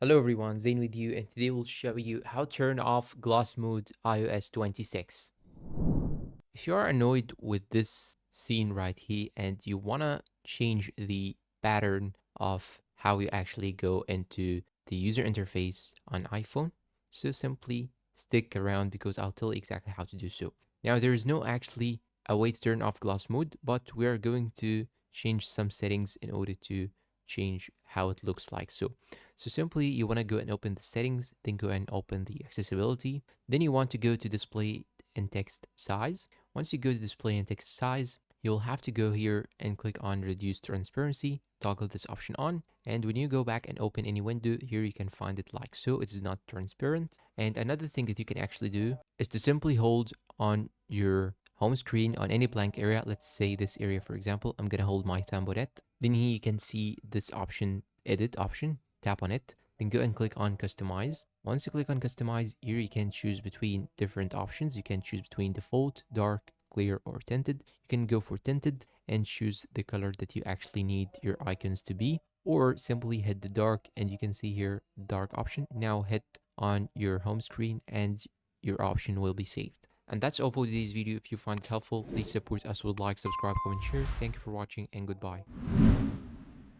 Hello everyone, Zain with you, and today we'll show you how to turn off gloss mode iOS 26. If you are annoyed with this scene right here and you wanna change the pattern of how you actually go into the user interface on iPhone, so simply stick around because I'll tell you exactly how to do so. Now there is no actually a way to turn off gloss mode, but we are going to change some settings in order to change how it looks like. So simply you want to go and open the settings, then go and open the accessibility. Then you want to go to display and text size. Once you go to display and text size, you'll have to go here and click on reduce transparency, toggle this option on, and when you go back and open any window, here you can find it like so. It is not transparent. And another thing that you can actually do is to simply hold on your home screen on any blank area. Let's say this area, for example. I'm gonna hold my tambourette. Then here you can see this option, edit option. Tap on it, then go and click on customize. Once you click on customize, here you can choose between different options. You can choose between default, dark, clear, or tinted. You can go for tinted and choose the color that you actually need your icons to be, or simply hit the dark and you can see here dark option. Now hit on your home screen and your option will be saved. And that's all for today's video. If you find it helpful, please support us with like, subscribe, comment, share. Thank you for watching and goodbye.